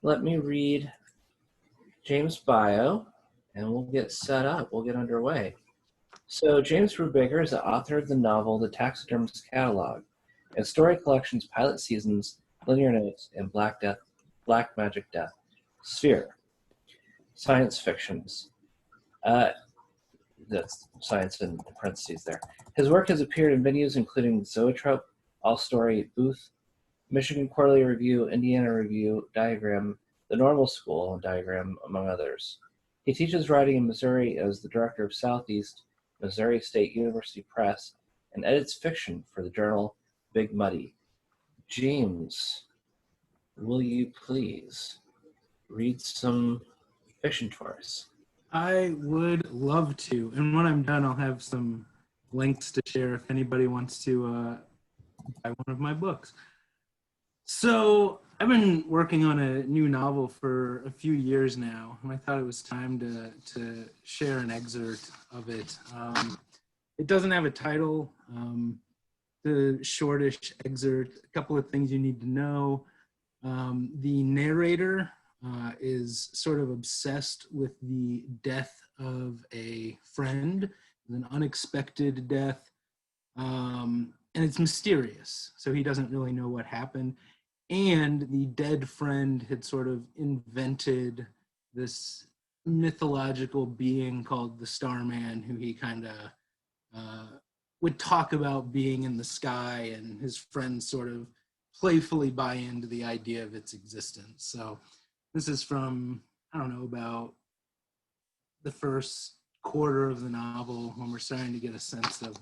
Let me read James' bio, and we'll get set up. We'll get underway. So James Brubaker is the author of the novel The Taxidermist Catalog and story collections Pilot Seasons, Linear Notes, and Black Magic Death. Sphere. Science fictions. That's science in parentheses there. His work has appeared in venues including Zoetrope, All Story, Booth, Michigan Quarterly Review, Indiana Review, Diagram, The Normal School, and Diagram, among others. He teaches writing in Missouri as the director of Southeast Missouri State University Press and edits fiction for the journal Big Muddy. James, will you please read some fiction for us? I would love to. And when I'm done, I'll have some links to share if anybody wants to buy one of my books. So I've been working on a new novel for a few years now, and I thought it was time to share an excerpt of it. It doesn't have a title. The shortish excerpt, a couple of things you need to know. The narrator is sort of obsessed with the death of a friend, an unexpected death, and it's mysterious, so he doesn't really know what happened. And the dead friend had sort of invented this mythological being called the Starman, who he kind of would talk about being in the sky, and his friends sort of playfully buy into the idea of its existence. So this is from, I don't know, about the first quarter of the novel, when we're starting to get a sense of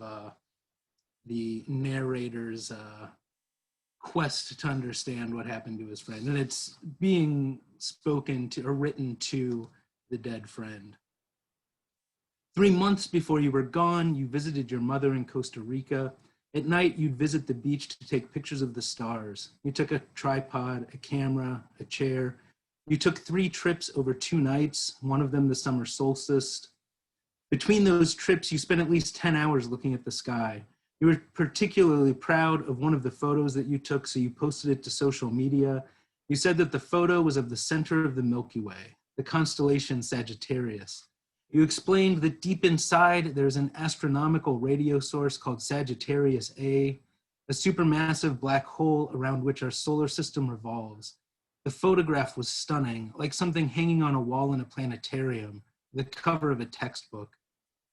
the narrator's quest to understand what happened to his friend. And it's being spoken to or written to the dead friend. 3 months before you were gone, you visited your mother in Costa Rica. At night, you'd visit the beach to take pictures of the stars. You took a tripod, a camera, a chair. You took 3 trips over 2 nights, one of them the summer solstice. Between those trips, you spent at least 10 hours looking at the sky. You were particularly proud of one of the photos that you took, so you posted it to social media. You said that the photo was of the center of the Milky Way, the constellation Sagittarius. You explained that deep inside, there's an astronomical radio source called Sagittarius A, a supermassive black hole around which our solar system revolves. The photograph was stunning, like something hanging on a wall in a planetarium, the cover of a textbook.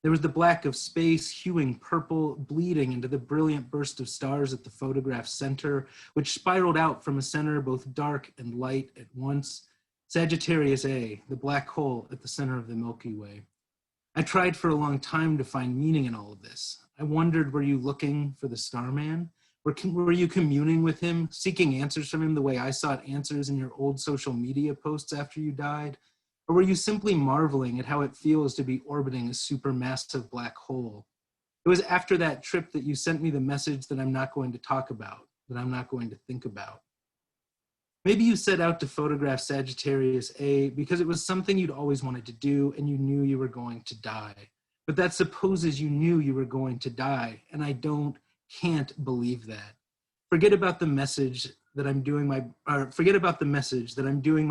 There was the black of space, hewing purple, bleeding into the brilliant burst of stars at the photograph's center, which spiraled out from a center both dark and light at once. Sagittarius A, the black hole at the center of the Milky Way. I tried for a long time to find meaning in all of this. I wondered, were you looking for the Starman? Were you communing with him, seeking answers from him the way I sought answers in your old social media posts after you died? Or were you simply marveling at how it feels to be orbiting a supermassive black hole? It was after that trip that you sent me the message that I'm not going to talk about, that I'm not going to think about. Maybe you set out to photograph Sagittarius A because it was something you'd always wanted to do and you knew you were going to die. But that supposes you knew you were going to die, and I can't believe that. Forget about the message that I'm doing my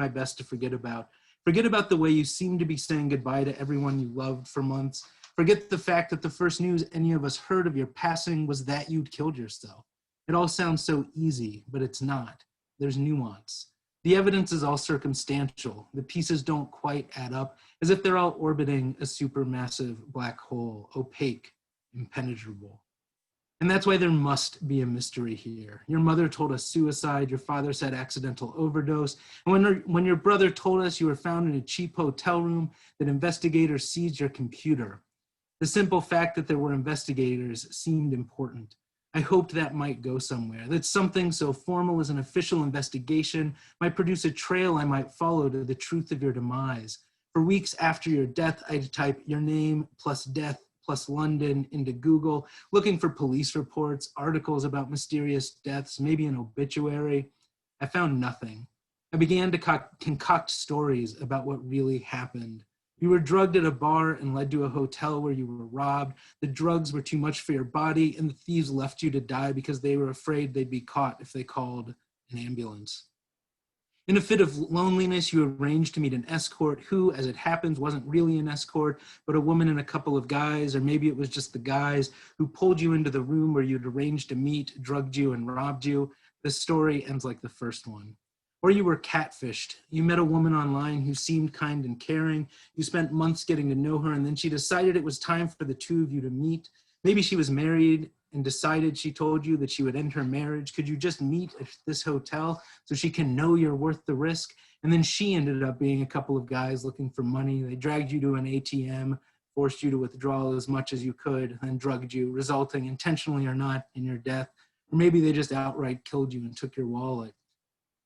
best to forget about. Forget about the way you seem to be saying goodbye to everyone you loved for months. Forget the fact that the first news any of us heard of your passing was that you'd killed yourself. It all sounds so easy, but it's not. There's nuance. The evidence is all circumstantial. The pieces don't quite add up, as if they're all orbiting a supermassive black hole, opaque, impenetrable. And that's why there must be a mystery here. Your mother told us suicide, your father said accidental overdose, and when your brother told us you were found in a cheap hotel room, that investigators seized your computer. The simple fact that there were investigators seemed important. I hoped that might go somewhere, that something so formal as an official investigation might produce a trail I might follow to the truth of your demise. For weeks after your death, I'd type your name plus death plus London into Google, looking for police reports, articles about mysterious deaths, maybe an obituary. I found nothing. I began to concoct stories about what really happened. You were drugged at a bar and led to a hotel where you were robbed. The drugs were too much for your body, and the thieves left you to die because they were afraid they'd be caught if they called an ambulance. In a fit of loneliness, you arranged to meet an escort who, as it happens, wasn't really an escort, but a woman and a couple of guys, or maybe it was just the guys who pulled you into the room where you'd arranged to meet, drugged you, and robbed you. The story ends like the first one. Or you were catfished. You met a woman online who seemed kind and caring. You spent months getting to know her, and then she decided it was time for the two of you to meet. Maybe she was married and decided she told you that she would end her marriage. Could you just meet at this hotel so she can know you're worth the risk? And then she ended up being a couple of guys looking for money. They dragged you to an ATM, forced you to withdraw as much as you could, and drugged you, resulting, intentionally or not, in your death. Or maybe they just outright killed you and took your wallet.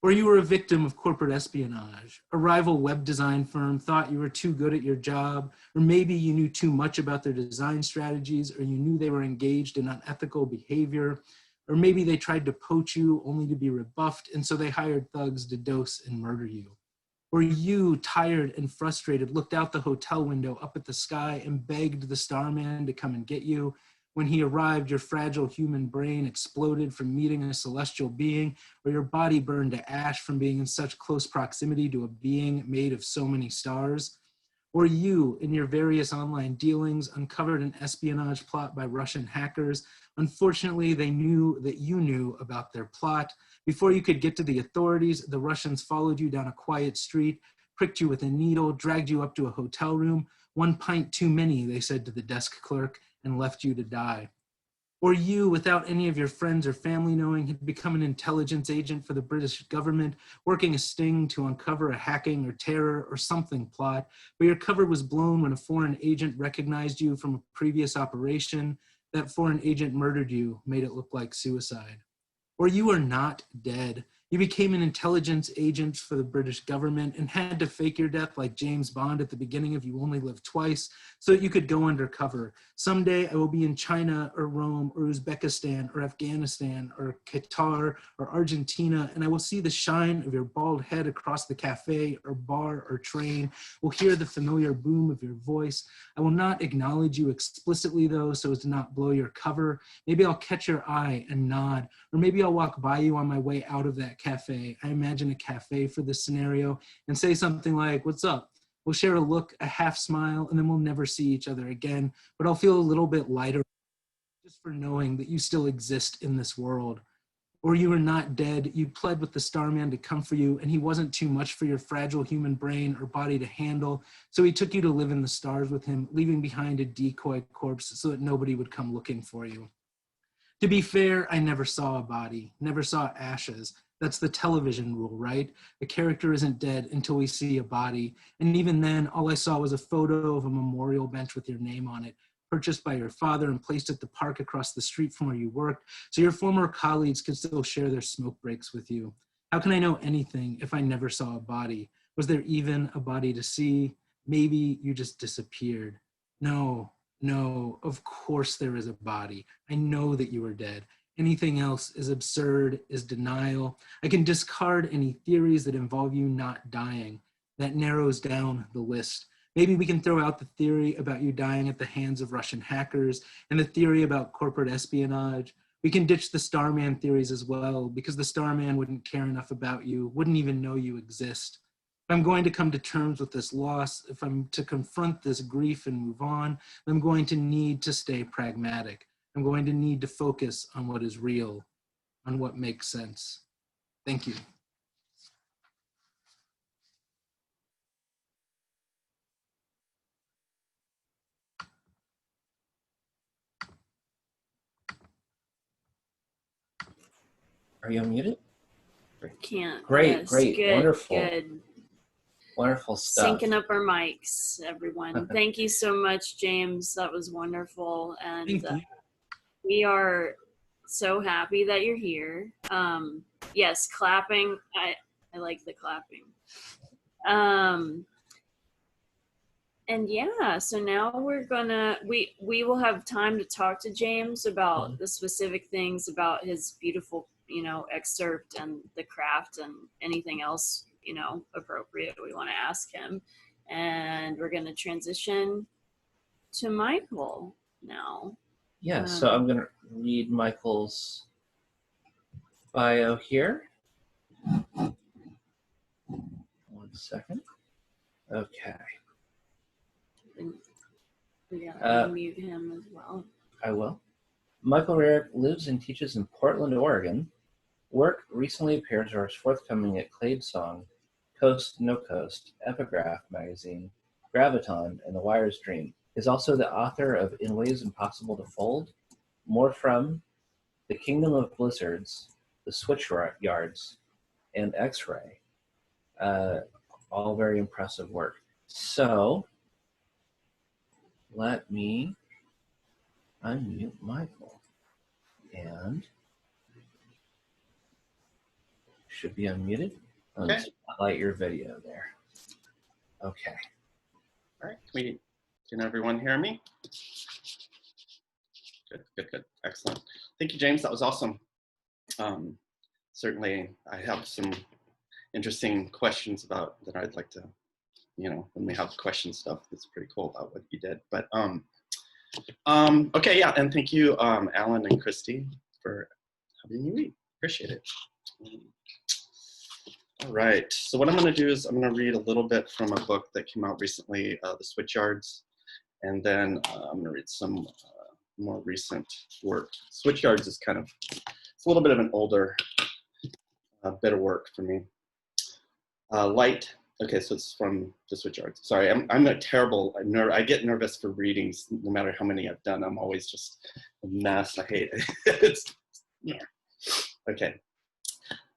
Or you were a victim of corporate espionage. A rival web design firm thought you were too good at your job, or maybe you knew too much about their design strategies, or you knew they were engaged in unethical behavior, or maybe they tried to poach you only to be rebuffed, and so they hired thugs to dose and murder you. Or you, tired and frustrated, looked out the hotel window up at the sky and begged the starman to come and get you. When he arrived, your fragile human brain exploded from meeting a celestial being, or your body burned to ash from being in such close proximity to a being made of so many stars. Or you, in your various online dealings, uncovered an espionage plot by Russian hackers. Unfortunately, they knew that you knew about their plot. Before you could get to the authorities, the Russians followed you down a quiet street, pricked you with a needle, dragged you up to a hotel room. 1 pint too many, they said to the desk clerk, and left you to die. Or you, without any of your friends or family knowing, had become an intelligence agent for the British government, working a sting to uncover a hacking or terror or something plot, but your cover was blown when a foreign agent recognized you from a previous operation. That foreign agent murdered you, made it look like suicide. Or you are not dead. You became an intelligence agent for the British government and had to fake your death like James Bond at the beginning of You Only Live Twice so that you could go undercover. Someday I will be in China or Rome or Uzbekistan or Afghanistan or Qatar or Argentina, and I will see the shine of your bald head across the cafe or bar or train, will hear the familiar boom of your voice. I will not acknowledge you explicitly though so as to not blow your cover. Maybe I'll catch your eye and nod, or maybe I'll walk by you on my way out of that cafe. I imagine a cafe for this scenario, and say something like, "What's up?" We'll share a look, a half smile, and then we'll never see each other again, but I'll feel a little bit lighter just for knowing that you still exist in this world. Or you were not dead, you pled with the starman to come for you, and he wasn't too much for your fragile human brain or body to handle, so he took you to live in the stars with him, leaving behind a decoy corpse so that nobody would come looking for you. To be fair, I never saw a body, never saw ashes. That's the television rule, right? A character isn't dead until we see a body. And even then, all I saw was a photo of a memorial bench with your name on it, purchased by your father and placed at the park across the street from where you worked, so your former colleagues could still share their smoke breaks with you. How can I know anything if I never saw a body? Was there even a body to see? Maybe you just disappeared. No, of course there is a body. I know that you are dead. Anything else is absurd, is denial. I can discard any theories that involve you not dying. That narrows down the list. Maybe we can throw out the theory about you dying at the hands of Russian hackers and the theory about corporate espionage. We can ditch the Starman theories as well, because the Starman wouldn't care enough about you, wouldn't even know you exist. If I'm going to come to terms with this loss, if I'm to confront this grief and move on, I'm going to need to stay pragmatic. I'm going to need to focus on what is real, on what makes sense. Thank you. Are you unmuted? Can't. Great, Yes, great, good, wonderful. Good. Wonderful stuff. Syncing up our mics, everyone. Thank you so much, James. That was wonderful. And we are so happy that you're here. Yes, clapping. I like the clapping. And yeah, so now we're gonna, we will have time to talk to James about the specific things about his beautiful, excerpt and the craft and anything else, appropriate we want to ask him. And we're gonna transition to Michael now. Yeah, so I'm gonna read Michael's bio here. 1 second. Okay. And we gotta unmute him as well. I will. Michael Rerick lives and teaches in Portland, Oregon. Work recently appeared or is forthcoming at Clade Song, Coast, noCOAST, Epigraph Magazine, Graviton, and The Wire's Dream. Is also the author of In Ways Impossible to Fold, Morefrom, The Kingdom of Blizzards, The Switch Yards, and X-Ray. All very impressive work. So, let me unmute Michael. And should be unmuted. Okay. Spotlight your video there. Okay. All right, can everyone hear me? Good, excellent. Thank you, James, that was awesome. Certainly, I have some interesting questions about that I'd like to, when we have question stuff, that's pretty cool about what you did. But okay, yeah, and thank you, Alan and Christy, for having me read. Appreciate it. All right, so what I'm going to do is I'm going to read a little bit from a book that came out recently, The Switch Yards, and then I'm going to read some more recent work. Switch Yards is it's a little bit of an older bit of work for me. Light, okay, so it's from The Switch Yards. Sorry, I'm a terrible, I get nervous for readings, no matter how many I've done. I'm always just a mess, I hate it. Okay.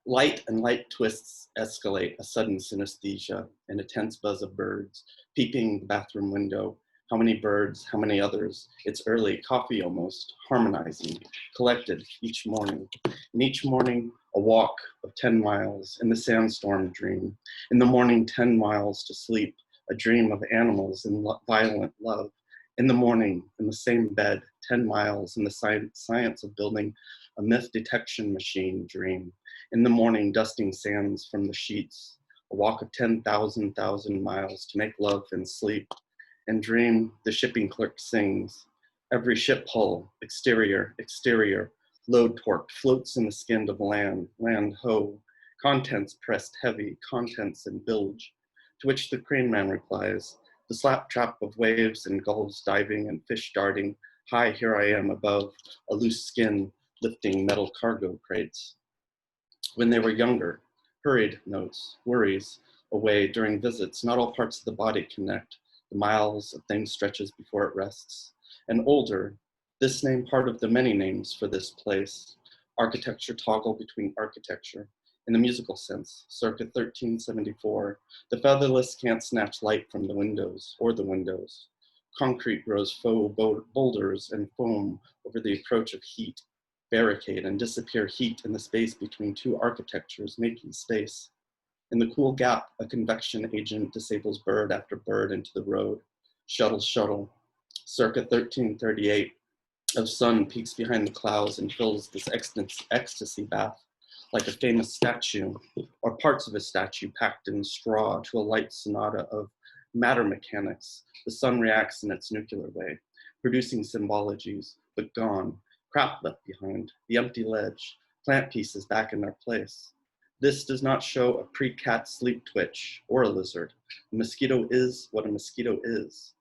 Light and light twists escalate, a sudden synesthesia, and a tense buzz of birds, peeping the bathroom window. How many birds, how many others? It's early, coffee almost, harmonizing, collected each morning. And each morning, a walk of 10 miles in the sandstorm dream. In the morning, 10 miles to sleep, a dream of animals in violent love. In the morning, in the same bed, 10 miles in the science of building a myth detection machine dream. In the morning, dusting sands from the sheets, a walk of 10,000 miles to make love and sleep. And dream, the shipping clerk sings. Every ship hull, exterior, load torque, floats in the skin of land ho. Contents pressed heavy, contents in bilge. To which the crane man replies, the slap trap of waves and gulls diving and fish darting. High, here I am above, a loose skin, lifting metal cargo crates. When they were younger, hurried notes, worries, away during visits, not all parts of the body connect, the miles of things stretches before it rests. And older, this name part of the many names for this place, architecture toggle between architecture, in the musical sense, circa 1374, the featherless can't snatch light from the windows, or the windows. Concrete grows faux boulders and foam over the approach of heat, barricade and disappear heat in the space between two architectures, making space. In the cool gap, a convection agent disables bird after bird into the road. Shuttle, circa 1338, of sun peeks behind the clouds and fills this ecstasy bath, like a famous statue, or parts of a statue packed in straw to a light sonata of matter mechanics. The sun reacts in its nuclear way, producing symbologies, but gone, crap left behind, the empty ledge, plant pieces back in their place. This does not show a pre-cat sleep twitch or a lizard. A mosquito is what a mosquito is.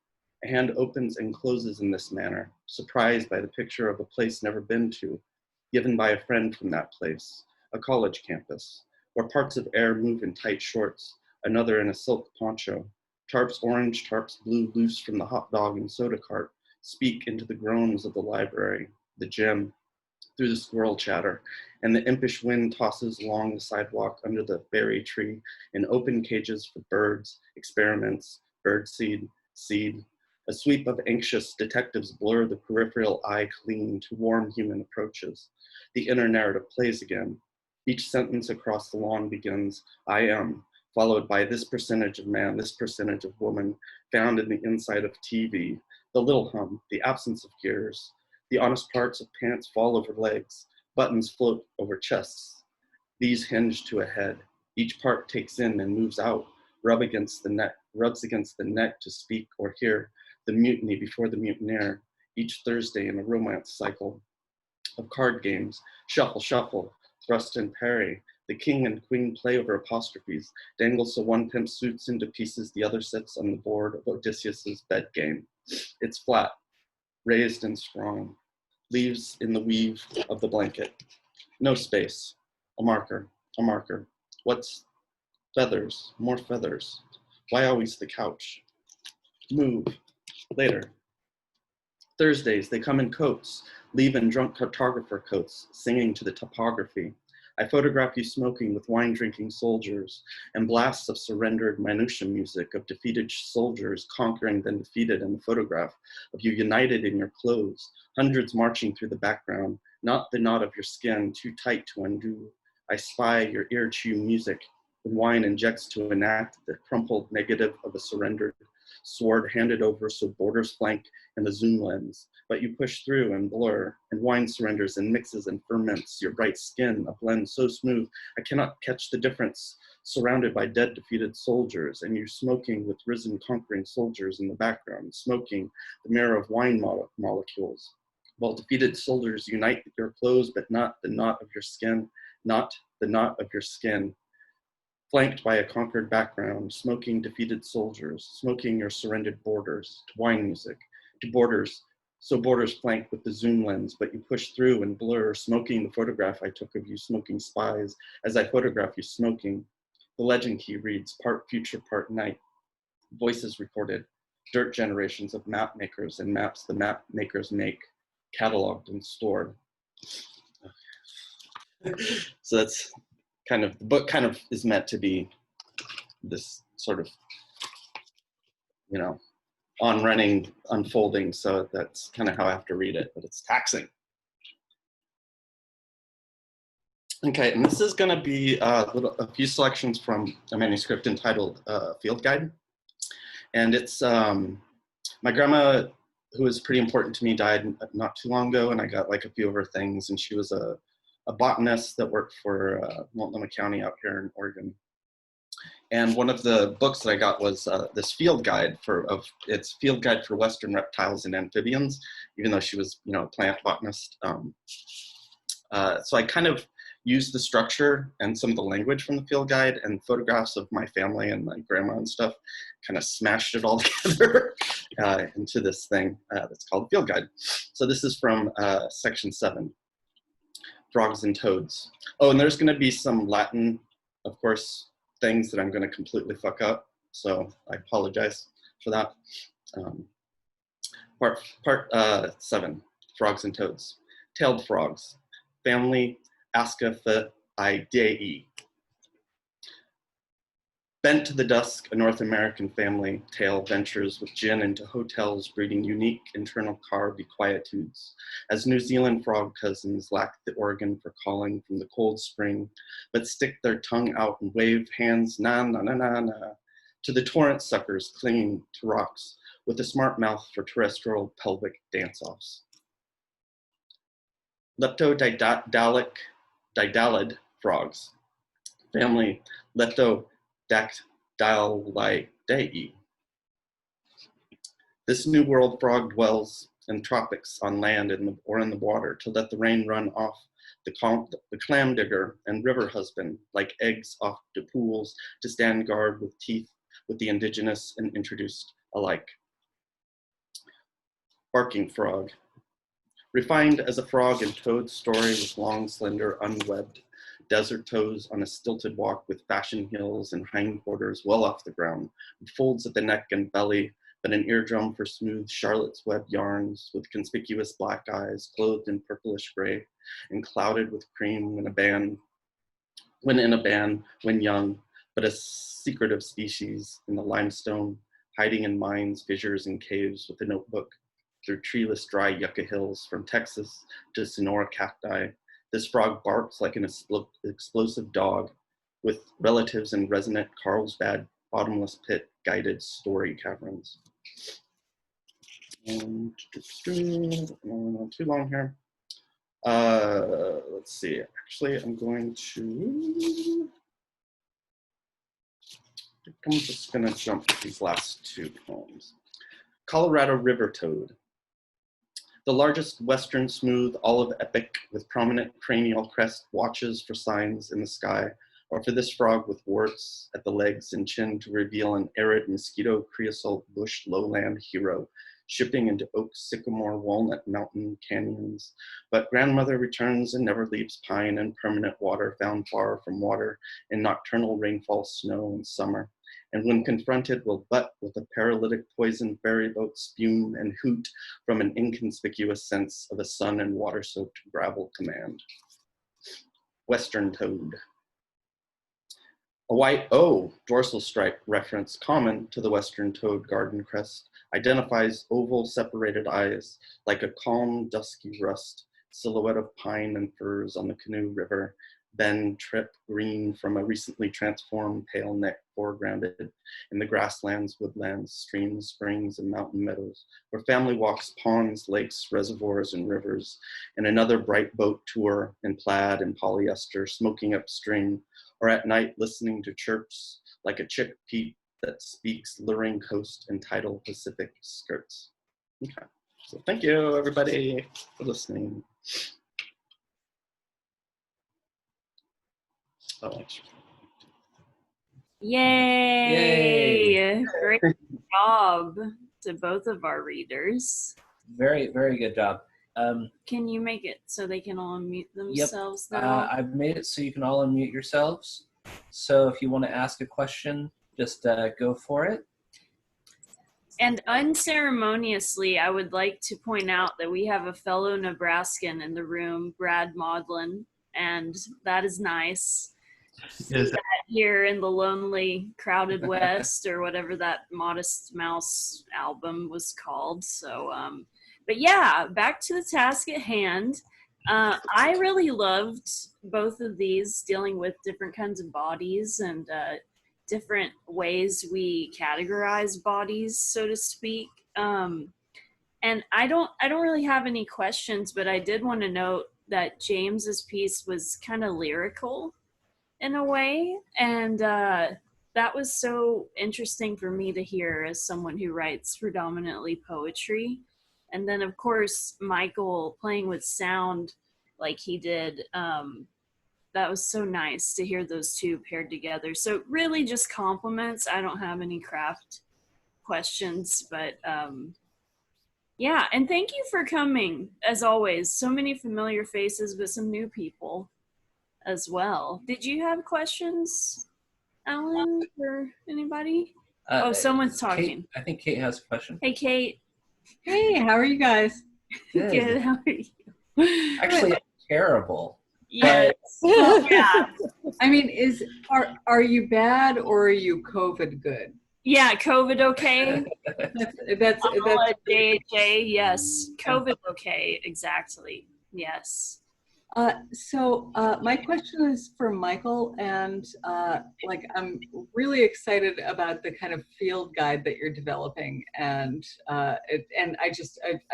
A hand opens and closes in this manner, surprised by the picture of a place never been to, given by a friend from that place, a college campus, where parts of air move in tight shorts, another in a silk poncho. Tarps orange, tarps blue, loose from the hot dog and soda cart, speak into the groans of the library, the gym, through the squirrel chatter, and the impish wind tosses along the sidewalk under the berry tree in open cages for birds, experiments, birdseed, seed. A sweep of anxious detectives blur the peripheral eye clean to warm human approaches. The inner narrative plays again. Each sentence across the lawn begins, I am, followed by this percentage of man, this percentage of woman, found in the inside of TV, the little hum, the absence of gears. The honest parts of pants fall over legs, buttons float over chests. These hinge to a head. Each part takes in and moves out, rubs against the neck to speak or hear, the mutiny before the mutineer, each Thursday in a romance cycle of card games, shuffle, thrust and parry, The king and queen play over apostrophes, dangle so one pimp suits into pieces, the other sits on the board of Odysseus's bed game. It's flat, raised and strong, leaves in the weave of the blanket. No space, a marker, a marker. What's feathers, more feathers? Why always the couch? Move, later. Thursdays, they come in coats, leave in drunk cartographer coats, singing to the topography. I photograph you smoking with wine-drinking soldiers and blasts of surrendered minutia music of defeated soldiers conquering then defeated, and the photograph of you united in your clothes, hundreds marching through the background, not the knot of your skin too tight to undo. I spy your ear-chew music when wine injects to enact the crumpled negative of a surrendered sword handed over so borders flank in the zoom lens, but you push through and blur, and wine surrenders and mixes and ferments your bright skin, a blend so smooth I cannot catch the difference, surrounded by dead defeated soldiers, and you smoking with risen conquering soldiers in the background, smoking the mirror of wine molecules, while defeated soldiers unite your clothes, but not the knot of your skin, not the knot of your skin. Flanked by a conquered background, smoking defeated soldiers, smoking your surrendered borders, to wine music, to borders, so borders flanked with the zoom lens, but you push through and blur, smoking the photograph I took of you smoking spies, as I photograph you smoking. The legend key reads, part future, part night. Voices recorded, dirt generations of map makers and maps the map makers make, cataloged and stored. So that's kind of, the book kind of is meant to be this sort of, you know, on running, unfolding. So that's kind of how I have to read it, but it's taxing. Okay, and this is going to be a few selections from a manuscript entitled Field Guide. And it's, my grandma, who was pretty important to me, died not too long ago, and I got like a few of her things, and she was a botanist that worked for Multnomah County out here in Oregon. And one of the books that I got was this field guide it's Field Guide for Western Reptiles and Amphibians, even though she was, you know, a plant botanist. So I kind of used the structure and some of the language from the field guide and photographs of my family and my grandma and stuff, kind of smashed it all together into this thing that's called Field Guide. So this is from section 7. Frogs and toads. Oh, and there's going to be some Latin, of course, things that I'm going to completely fuck up. So I apologize for that. Part 7, frogs and toads. Tailed frogs, family Ascophyidae. Bent to the dusk, a North American family tale ventures with gin into hotels, breeding unique internal car bequietudes, as New Zealand frog cousins lack the organ for calling from the cold spring, but stick their tongue out and wave hands na na na na na to the torrent suckers clinging to rocks, with a smart mouth for terrestrial pelvic dance-offs. Leptodactylid frogs, family Leptodactylidae. This new world frog dwells in tropics on land or in the water to let the rain run off the clam digger and river husband like eggs off to pools to stand guard with teeth with the indigenous and introduced alike. Barking frog. Refined as a frog in Toad's story with long, slender, unwebbed desert toes on a stilted walk with fashion heels and hindquarters well off the ground, with folds at the neck and belly, but an eardrum for smooth Charlotte's Web yarns with conspicuous black eyes, clothed in purplish gray, and clouded with cream when in a band, when young, but a secretive species in the limestone, hiding in mines, fissures, and caves with a notebook through treeless dry yucca hills from Texas to Sonora cacti. This frog barks like an explosive dog with relatives in resonant Carlsbad bottomless pit guided story caverns. And not too long here. Let's see, actually I'm just gonna jump to these last two poems. Colorado River Toad. The largest western smooth olive epic with prominent cranial crest watches for signs in the sky, or for this frog with warts at the legs and chin to reveal an arid mosquito creosote bush lowland hero, shipping into oak, sycamore, walnut mountain canyons. But grandmother returns and never leaves pine and permanent water found far from water in nocturnal rainfall, snow, and summer. And when confronted will butt with a paralytic poison ferry boat spume and hoot from an inconspicuous sense of a sun and water-soaked gravel command. Western toad. A white O dorsal stripe reference common to the western toad garden crest identifies oval separated eyes like a calm dusky rust, silhouette of pine and firs on the Canoe River, bend trip green from a recently transformed pale neck foregrounded in the grasslands, woodlands, streams, springs, and mountain meadows, where family walks ponds, lakes, reservoirs, and rivers, and another bright boat tour in plaid and polyester, smoking upstream, or at night listening to chirps like a chickpea that speaks luring coast and tidal Pacific skirts. Okay, so thank you everybody for listening. Oh, Yay! Great job to both of our readers. Very, very good job. Can you make it so they can all unmute themselves now? I've made it so you can all unmute yourselves. So if you want to ask a question, just go for it. And unceremoniously, I would like to point out that we have a fellow Nebraskan in the room, Brad Maudlin, and that is nice. Yes. Here in the lonely, crowded West, or whatever that Modest Mouse album was called. So, but yeah, back to the task at hand. I really loved both of these, dealing with different kinds of bodies and different ways we categorize bodies, so to speak. And I don't really have any questions, but I did want to note that James's piece was kind of lyrical in a way, and that was so interesting for me to hear as someone who writes predominantly poetry. And then of course Michael playing with sound like he did, that was so nice to hear those two paired together. So really just compliments. I don't have any craft questions, but yeah, and thank you for coming as always. So many familiar faces, but some new people as well. Did you have questions, Alan, or anybody? Oh, someone's talking. Kate, I think Kate has a question. Hey, Kate. Hey, how are you guys? Good. How are you? Actually, terrible. Yes. Well, yeah. I mean, are you bad or are you COVID good? Yeah, COVID okay. That's JJ, yes. COVID okay, exactly. Yes. So my question is for Michael, and like I'm really excited about the kind of field guide that you're developing, and I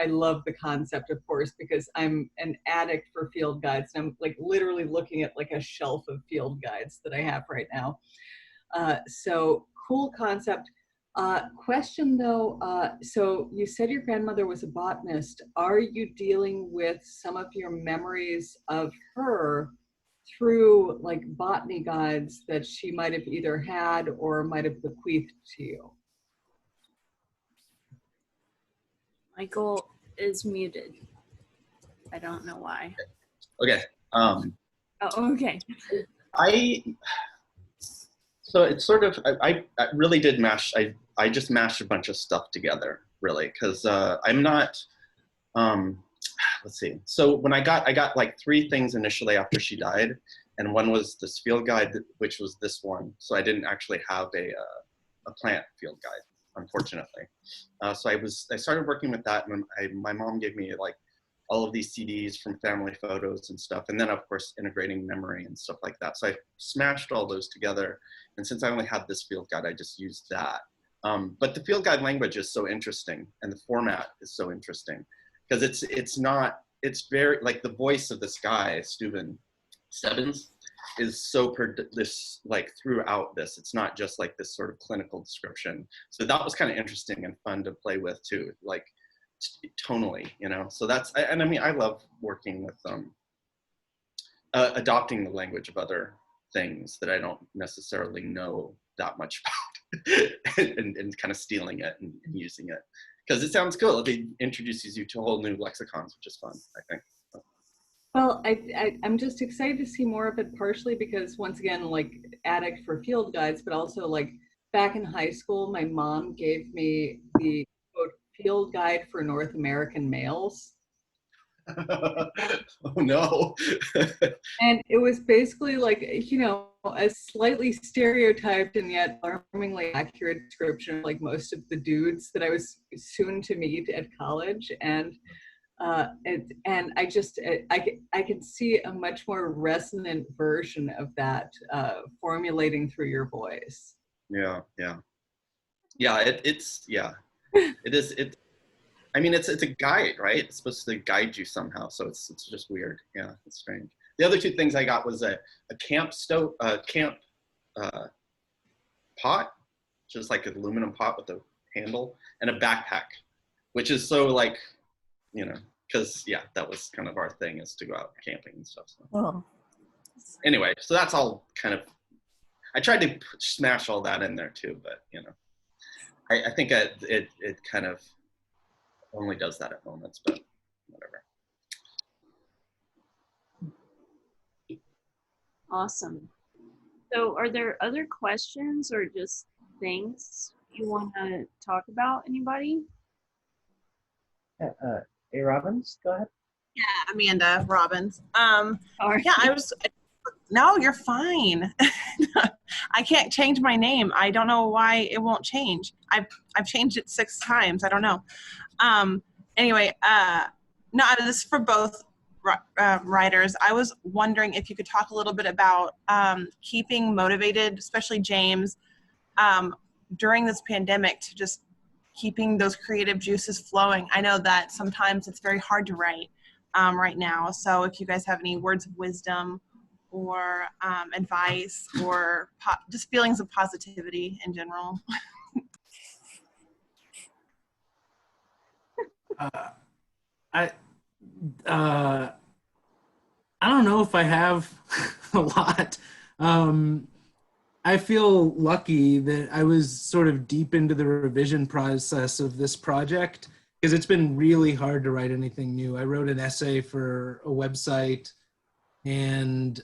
love the concept, of course, because I'm an addict for field guides. And I'm like literally looking at like a shelf of field guides that I have right now. So cool concept. Question though, so you said your grandmother was a botanist. Are you dealing with some of your memories of her through like botany guides that she might have either had or might have bequeathed to you? Michael is muted. I don't know why. Okay. Oh, okay. So it's sort of, I really did mash, I just mashed a bunch of stuff together, really, because I'm not, let's see. So when I got like 3 things initially after she died, and one was this field guide, which was this one. So I didn't actually have a plant field guide, unfortunately. So I started working with that, and my mom gave me like all of these CDs from family photos and stuff. And then of course, integrating memory and stuff like that. So I smashed all those together. And since I only had this field guide, I just used that. But the field guide language is so interesting, and the format is so interesting, because it's very, like the voice of this guy, Steuben Stebbins, is so like throughout this. It's not just like this sort of clinical description. So that was kind of interesting and fun to play with too. Like, tonally, you know. So that's, and I mean, I love working with adopting the language of other things that I don't necessarily know that much about, and kind of stealing it and using it because it sounds cool. It introduces you to a whole new lexicons, which is fun, I think. Well, I'm just excited to see more of it, partially because, once again, like, addict for field guides, but also, like, back in high school, my mom gave me the quote field guide for North American males. Oh no. And it was basically like, you know, a slightly stereotyped and yet alarmingly accurate description of like most of the dudes that I was soon to meet at college. And I just, I can see a much more resonant version of that formulating through your voice. Yeah. It's it is. I mean, it's a guide, right? It's supposed to guide you somehow. So it's just weird. Yeah, it's strange. The other two things I got was a camp stove, camp pot, just like an aluminum pot with a handle, and a backpack, which is so like, you know, because yeah, that was kind of our thing, is to go out camping and stuff. So. Oh. Anyway, so that's all kind of, I tried to smash all that in there too, but you know, I think it kind of only does that at moments, but whatever. Awesome. So are there other questions or just things you want to talk about, anybody? Hey, Robbins, go ahead. Yeah, Amanda Robbins. Or Yeah, no, you're fine. I can't change my name. I don't know why it won't change. I've changed it 6 times. I don't know. Anyway, no, this is for both writers. I was wondering if you could talk a little bit about keeping motivated, especially James, during this pandemic, to just keeping those creative juices flowing. I know that sometimes it's very hard to write right now. So if you guys have any words of wisdom or advice or just feelings of positivity in general. I don't know if I have a lot. I feel lucky that I was sort of deep into the revision process of this project, because it's been really hard to write anything new. I wrote an essay for a website and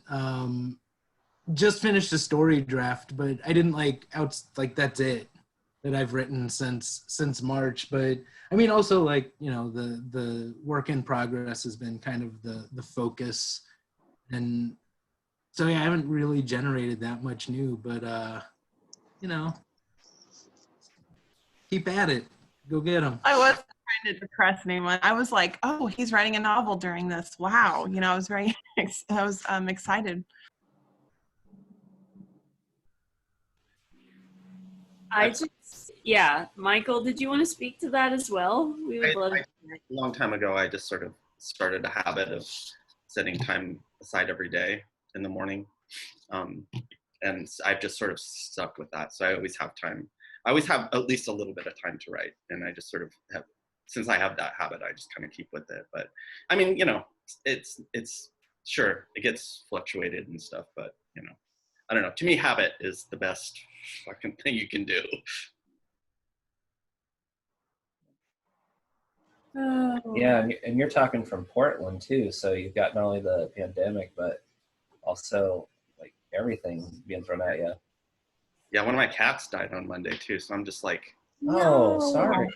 just finished a story draft, but I didn't that's it that I've written since March. But I mean, also, like, you know, the work in progress has been kind of the focus. And so yeah, I haven't really generated that much new, but you know, keep at it. Go get them. I wasn't trying to depress anyone. I was like, oh, he's writing a novel during this. Wow. You know, I was very, excited. Yeah, Michael, did you want to speak to that as well? We would love A long time ago, I just sort of started a habit of setting time aside every day in the morning. And I've just sort of stuck with that. So I always have time. I always have at least a little bit of time to write. And I just sort of have, since I have that habit, I just kind of keep with it. But I mean, you know, it's sure, it gets fluctuated and stuff, but you know, I don't know. To me, habit is the best fucking thing you can do. Yeah, and you're talking from Portland too, so you've got not only the pandemic, but also like everything being thrown at you. Yeah, one of my cats died on Monday too, so I'm just like, Oh, sorry.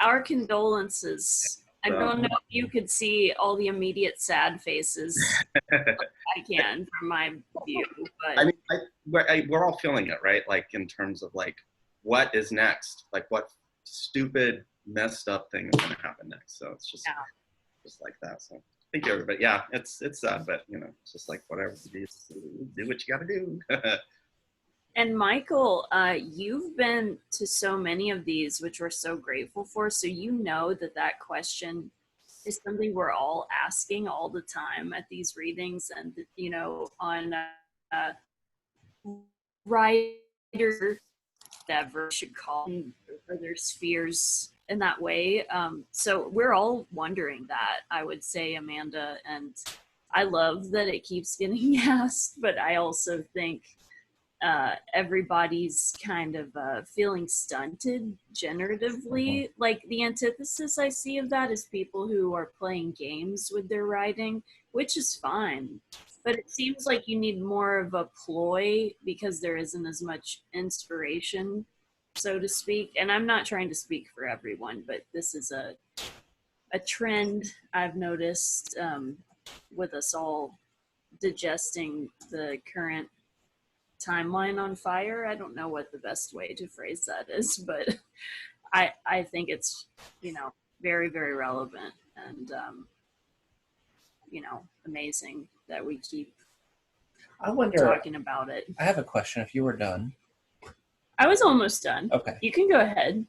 our condolences. I don't know if you could see all the immediate sad faces. I can from my view, but I mean, we're all feeling it, right? Like in terms of like, what is next? Like, what stupid, messed up thing is going to happen next? So it's just like that. So thank you, everybody. Yeah, it's sad, but you know, it's just like whatever. Do what you got to do. And Michael, you've been to so many of these, which we're so grateful for. So you know that question is something we're all asking all the time at these readings, and you know, on writer, whatever you should call them, or their spheres in that way. So we're all wondering that, I would say, Amanda, and I love that it keeps getting asked, but I also think everybody's kind of feeling stunted generatively. Like the antithesis I see of that is people who are playing games with their writing, which is fine. But it seems like you need more of a ploy because there isn't as much inspiration, so to speak. And I'm not trying to speak for everyone, but this is a trend I've noticed with us all digesting the current timeline on fire. I don't know what the best way to phrase that is, but I think it's, very, very relevant and, amazing that we keep I wonder, talking about it. I have a question if you were done. I was almost done. Okay. You can go ahead.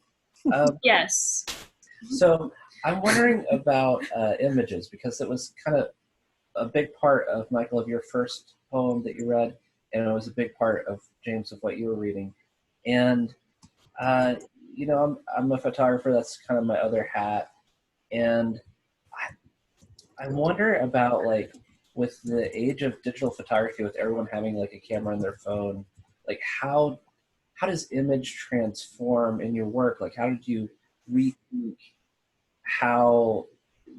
Yes. So I'm wondering about images, because it was kind of a big part of, Michael, of your first poem that you read, and it was a big part of, James, of what you were reading. And, I'm a photographer. That's kind of my other hat. And I wonder about, like, with the age of digital photography, with everyone having, like, a camera on their phone, like, how does image transform in your work? Like, how did you rethink how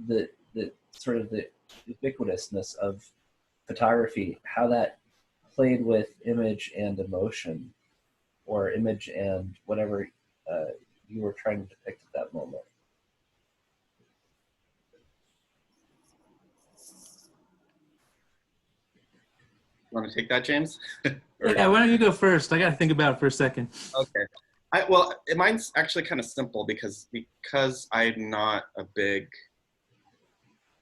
the sort of the ubiquitousness of photography, how that played with image and emotion, or image and whatever you were trying to depict at that moment? Want to take that, James? Yeah, why don't you go first? I got to think about it for a second. Okay. Mine's actually kind of simple because I'm not a big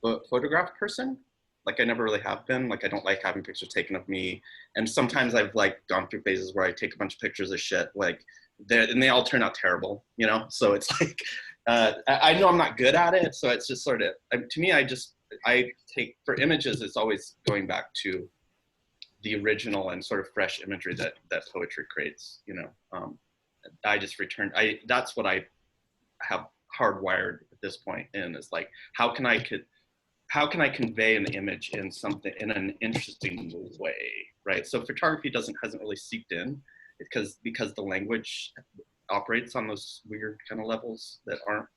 photograph person. Like, I never really have been. Like, I don't like having pictures taken of me. And sometimes I've, like, gone through phases where I take a bunch of pictures of shit, like, and they all turn out terrible, So it's like, I know I'm not good at it. So it's just sort of, to me, I take, for images, it's always going back to the original and sort of fresh imagery that poetry creates, I just returned, that's what I have hardwired at this point in, is like, how can I convey an image in an interesting way, right? So photography hasn't really seeped in, because the language operates on those weird kind of levels that are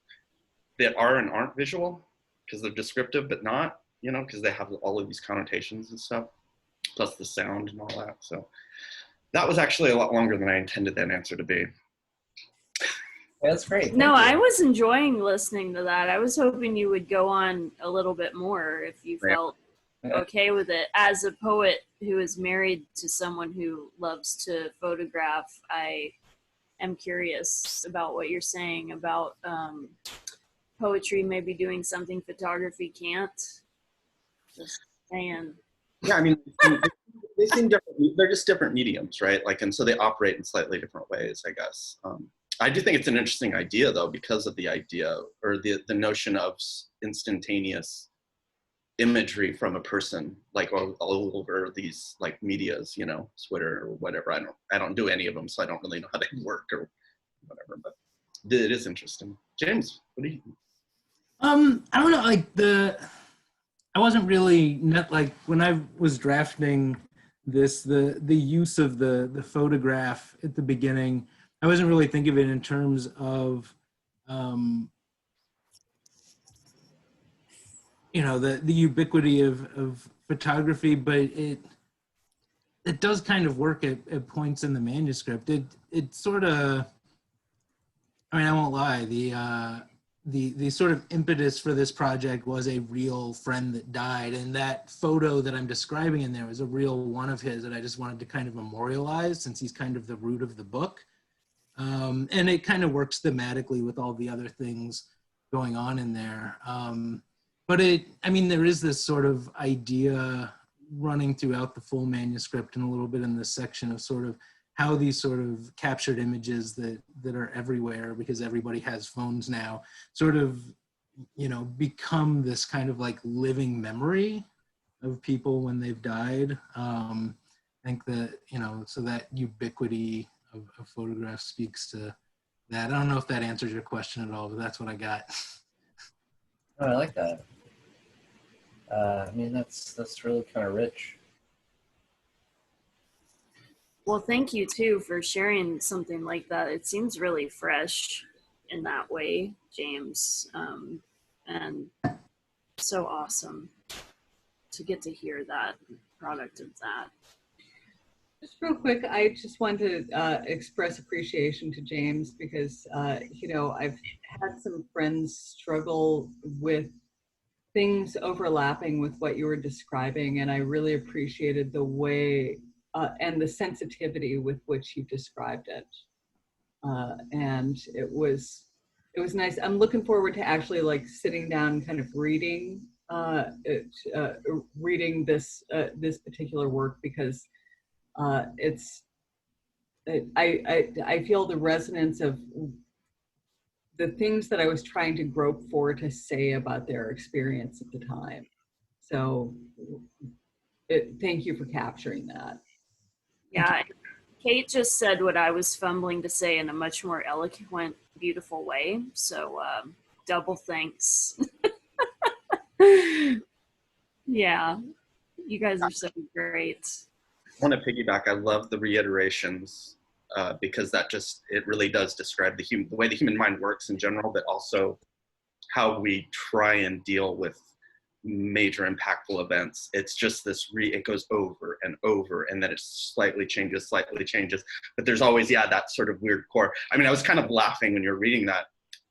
and aren't visual, because they're descriptive but not, because they have all of these connotations and stuff, plus the sound and all that. So that was actually a lot longer than I intended that answer to be. That's great. No, Thank you. I was enjoying listening to that. I was hoping you would go on a little bit more if you felt okay with it. As a poet who is married to someone who loves to photograph, I am curious about what you're saying about poetry maybe doing something photography can't. Just saying. Yeah, I mean, they seem different. They're just different mediums, right? Like, and so they operate in slightly different ways, I guess. I do think it's an interesting idea, though, because of the idea, or the notion of instantaneous imagery from a person, like all over these, like, medias, Twitter or whatever. I don't do any of them, so I don't really know how they work or whatever. But it is interesting. James, what do you? I don't know. Like, I wasn't really like, when I was drafting this, the use of the photograph at the beginning, I wasn't really thinking of it in terms of, the ubiquity of photography, but it does kind of work at points in the manuscript. It sort of, I mean, I won't lie, the sort of impetus for this project was a real friend that died, and that photo that I'm describing in there was a real one of his that I just wanted to kind of memorialize, since he's kind of the root of the book. And it kind of works thematically with all the other things going on in there. But there is this sort of idea running throughout the full manuscript and a little bit in this section of sort of how these sort of captured images that are everywhere, because everybody has phones now, sort of, become this kind of like living memory of people when they've died. I think that, so that ubiquity of photographs speaks to that. I don't know if that answers your question at all, but that's what I got. Oh, I like that. I mean, that's really kind of rich. Well, thank you too for sharing something like that. It seems really fresh in that way, James, and so awesome to get to hear that product of that. Just real quick, I just want to express appreciation to James because, you know, I've had some friends struggle with things overlapping with what you were describing, and I really appreciated the way and the sensitivity with which you described it. And it was nice. I'm looking forward to actually like sitting down and kind of reading reading this particular work because I feel the resonance of the things that I was trying to grope for to say about their experience at the time. So thank you for capturing that. Yeah, Kate just said what I was fumbling to say in a much more eloquent, beautiful way. So double thanks. Yeah, you guys are so great. I want to piggyback. I love the reiterations because it really does describe the way the human mind works in general, but also how we try and deal with major impactful events. It's just it goes over and over, and then it slightly changes, but there's always, that sort of weird core. I mean, I was kind of laughing when you're reading that,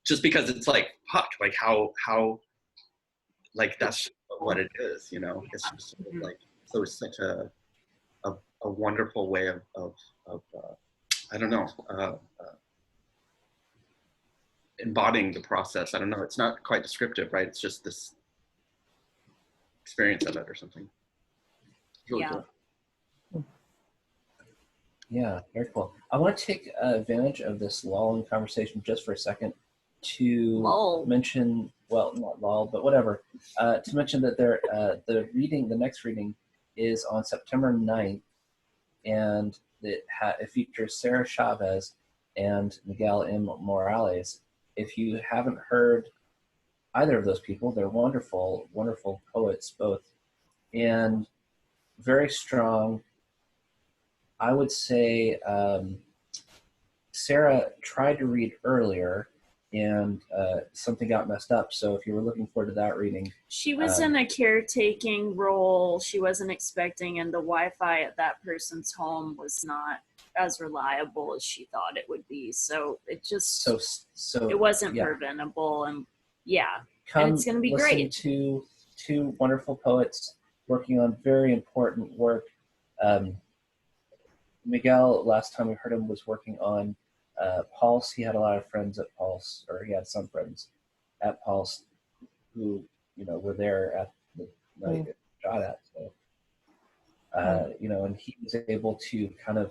just because it's like, fuck, like how, like that's what it is, you know? It's just sort of like, so it's such a wonderful way of I don't know, embodying the process. I don't know, it's not quite descriptive, right? It's just this experience of it or something. Really Yeah. cool. Yeah, very cool. I want to take advantage of this lull in conversation just for a second to mention, well, not lull, but whatever, to mention that the next reading is on September 9th, and it features Sarah Chavez and Miguel M. Morales. If you haven't heard either of those people, they're wonderful, wonderful poets both, and very strong. I would say Sarah tried to read earlier, and something got messed up. So if you were looking forward to that reading, she was in a caretaking role. She wasn't expecting, and the Wi-Fi at that person's home was not as reliable as she thought it would be. So it just it wasn't preventable, and and it's going to be great. To two wonderful poets working on very important work. Miguel, last time we heard him, was working on Pulse. He had a lot of friends at Pulse, or he had some friends at Pulse who, were there at the night it shot at. So, and he was able to kind of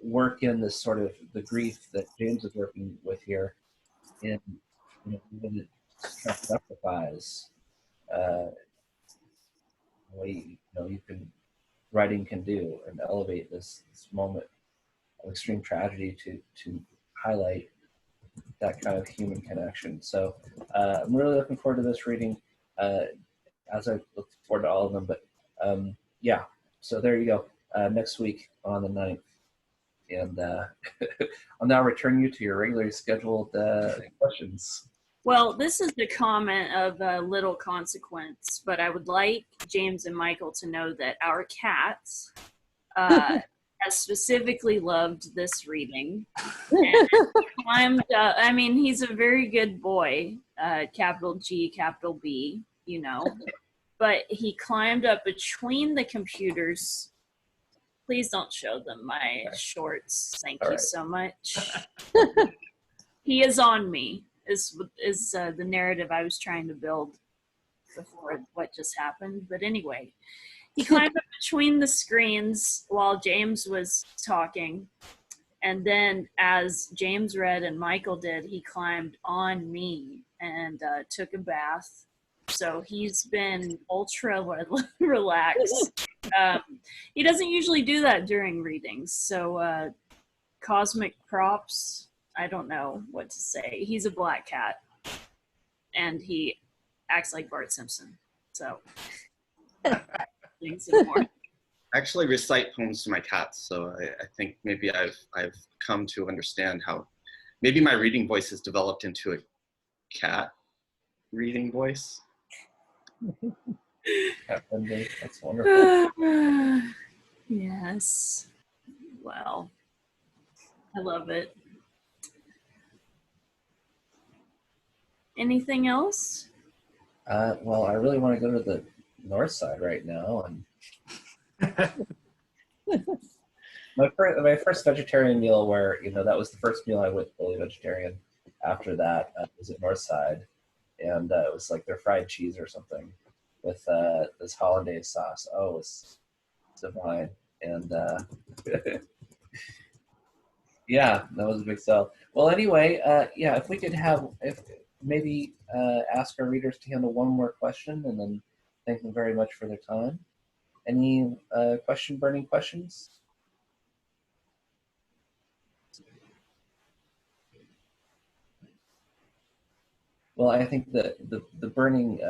work in this sort of the grief that James is working with here, and even it kind of justifies the way writing can do, and elevate this moment of extreme tragedy to highlight that kind of human connection. So I'm really looking forward to this reading, as I look forward to all of them. But so there you go. Next week on the 9th. And I'll now return you to your regularly scheduled questions. Well, this is the comment of little consequence, but I would like James and Michael to know that our cats has specifically loved this reading. And climbed, he's a very good boy, capital G, capital B, but he climbed up between the computers. Please don't show them my shorts. Thank you so much. He is on me. Is the narrative I was trying to build before what just happened. But anyway, he climbed up between the screens while James was talking. And then as James read and Michael did, he climbed on me and took a bath. So he's been ultra relaxed. He doesn't usually do that during readings. So cosmic props I don't know what to say. He's a black cat, and he acts like Bart Simpson. So, things and more. I actually recite poems to my cats, so I think maybe I've come to understand how maybe my reading voice has developed into a cat reading voice. Cat friendly. That's wonderful. Yes. Wow. I love it. Anything else? Well, I really want to go to the north side right now, and my first vegetarian meal, where that was the first meal I went fully vegetarian. After that, was at Northside, and it was like their fried cheese or something with this hollandaise sauce. Oh, it was divine, and yeah, that was a big sell. Well, anyway, yeah, if we could maybe ask our readers to handle one more question, and then thank them very much for their time. Any burning questions? Well, I think the burning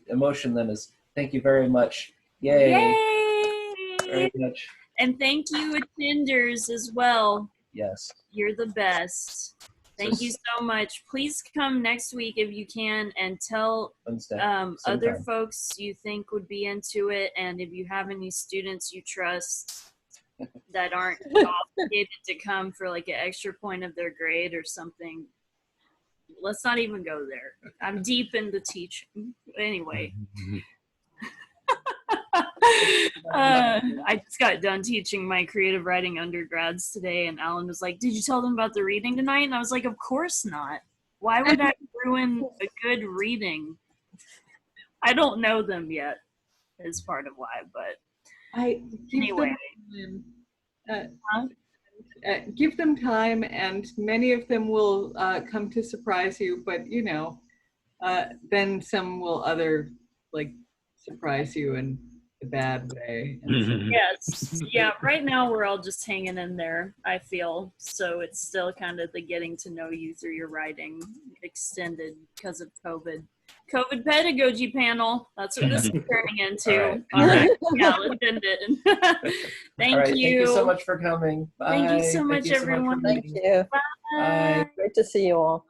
emotion then is thank you very much. Yay! Yay! Very much. And thank you, attenders, as well. Yes. You're the best. Thank you so much. Please come next week if you can, and tell Wednesday. other Sometime. folks you think would be into it. And if you have any students you trust that aren't obligated to come for like an extra point of their grade or something, let's not even go there. I'm deep into teaching. Anyway. I just got done teaching my creative writing undergrads today, and Alan was like, "Did you tell them about the reading tonight?" And I was like, "Of course not. Why would I ruin a good reading?" I don't know them yet, is part of why, but anyway. Give them time, and many of them will come to surprise you, but then some will surprise you in the bad way. Yes. Yeah, right now we're all just hanging in there, I feel. So it's still kind of the getting to know you through your writing extended because of COVID. COVID pedagogy panel. That's what this is turning into. All right. Yeah, let's end it. Thank All right, you. Thank you so much for coming. Bye. Thank you so much, everyone. for Thank reading. you. Bye. Great to see you all.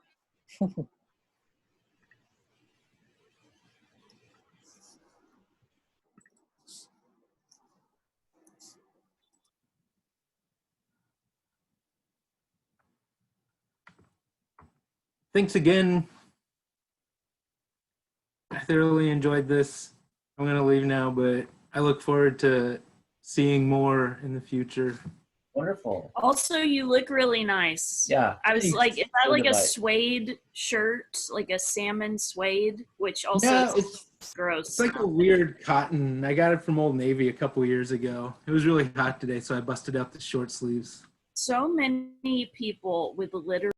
Thanks again. I thoroughly enjoyed this. I'm going to leave now, but I look forward to seeing more in the future. Wonderful. Also, you look really nice. Yeah. I was Thanks. like, is that like a Delight. suede shirt? Like a salmon suede? Which also Yeah, is gross. It's like a weird cotton. I got it from Old Navy a couple years ago. It was really hot today, so I busted out the short sleeves. So many people with literally